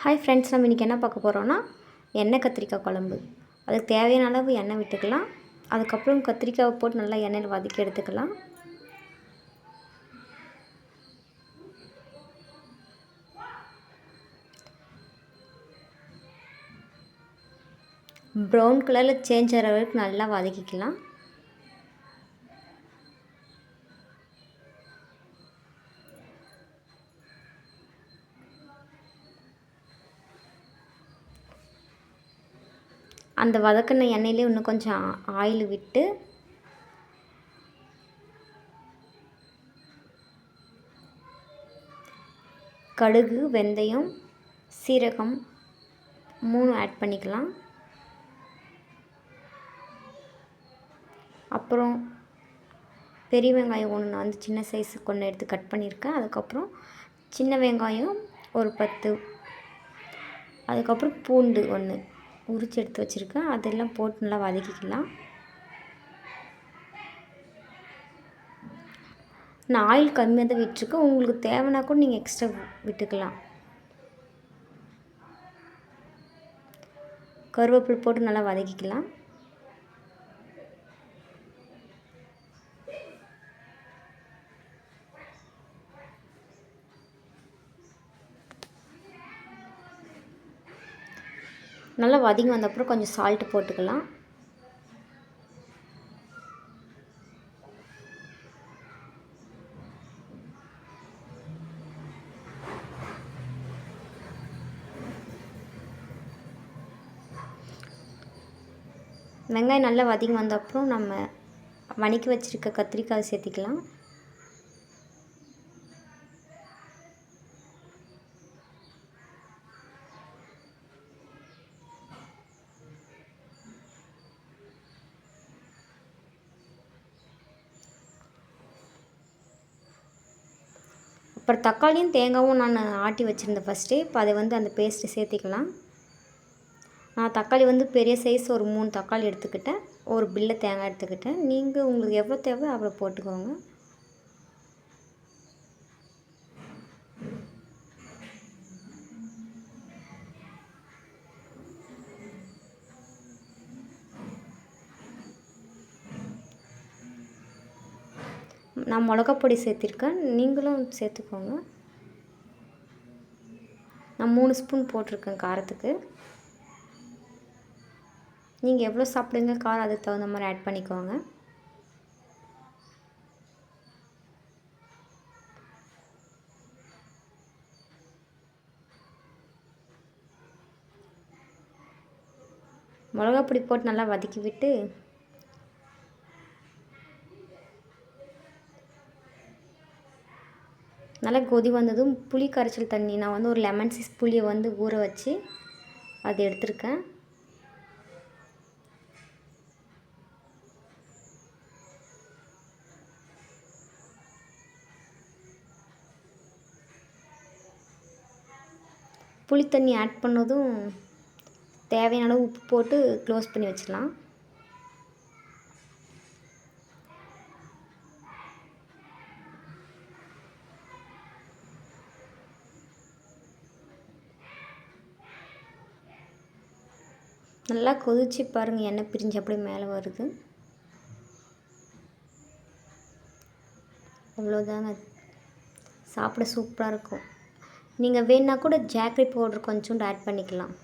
Hi friends, நம்ம இன்றைக்கி என்ன பார்க்க போகிறோன்னா எண்ணெய் கத்திரிக்காய் குழம்பு. அதுக்கு தேவையான அளவு எண்ணெய் விட்டுக்கலாம். அதுக்கப்புறம் கத்திரிக்காவை போட்டு நல்லா எண்ணெயில் வதக்கி எடுத்துக்கலாம். ப்ரௌன் கலரில் சேஞ்ச் ஆகிற வரைக்கும் நல்லா வதக்கிக்கலாம். அந்த வதக்கின எண்ணெயிலே இன்னும் கொஞ்சம் ஆயில் விட்டு கடுகு, வெந்தயம், சீரகம் 3 ஆட் பண்ணிக்கலாம். அப்புறம் பெரிய வெங்காயம் ஒன்று நான் சின்ன சைஸுக்கு ஒன்று எடுத்து கட் பண்ணியிருக்கேன். அதுக்கப்புறம் சின்ன வெங்காயம் ஒரு 10, அதுக்கப்புறம் பூண்டு ஒன்று உரித்து எடுத்து வச்சுருக்கேன். அதெல்லாம் போட்டு நல்லா வதக்கிக்கலாம். நான் ஆயில் கம்மியாக தான் விட்டுருக்கேன். உங்களுக்கு தேவைன்னா கூட நீங்கள் எக்ஸ்ட்ரா விட்டுக்கலாம். கருவேப்பிலை போட்டு நல்லா வதக்கிக்கலாம். நல்லா வதங்கி வந்தப்புறம் கொஞ்சம் சால்ட்டு போட்டுக்கலாம். வெங்காயம் நல்லா வதங்கி வந்தப்புறம் நம்ம வதக்கி வச்சுருக்க கத்திரிக்காய் சேர்த்திக்கலாம். அப்புறம் தக்காளியும் தேங்காயும் நான் ஆட்டி வச்சுருந்தேன் ஃபஸ்ட்டே. இப்போ அதை அந்த பேஸ்ட்டு சேர்த்திக்கலாம். நான் தக்காளி பெரிய சைஸ் ஒரு 3 தக்காளி எடுத்துக்கிட்டேன். ஒரு பில்லை தேங்காய் எடுத்துக்கிட்டேன். நீங்கள் உங்களுக்கு எவ்வளோ தேவை அவ்வளோ போட்டுக்கோங்க. நான் மிளகாப்பொடி சேர்த்திருக்கேன், நீங்களும் சேர்த்துக்கோங்க. நான் 3 ஸ்பூன் போட்டிருக்கேன் காரத்துக்கு. நீங்கள் எவ்வளோ சாப்பிடுங்க காரம் அதுக்கு தகுந்த மாதிரி ஆட் பண்ணிக்கோங்க. மிளகாப்பொடி போட்டு நல்லா வதக்கி விட்டு நல்லா கொதி வந்ததும் புளி கரைச்சல் தண்ணி நான் ஒரு லெமன் சைஸ் புளியை ஊற வச்சு அது எடுத்திருக்கேன். புளி தண்ணி ஆட் பண்ணதும் தேவையான அளவு உப்பு போட்டு க்ளோஸ் பண்ணி வச்சிடலாம். நல்லா கொதிச்சு பாருங்கள், எண்ணெய் பிரிஞ்சு அப்படியே மேலே வருது. அவ்வளோதாங்க, சாப்பிட சூப்பராக இருக்கும். நீங்கள் வேணுன்னா கூட ஜாக்ரி பவுடர் கொஞ்சோண்டு ஆட் பண்ணிக்கலாம்.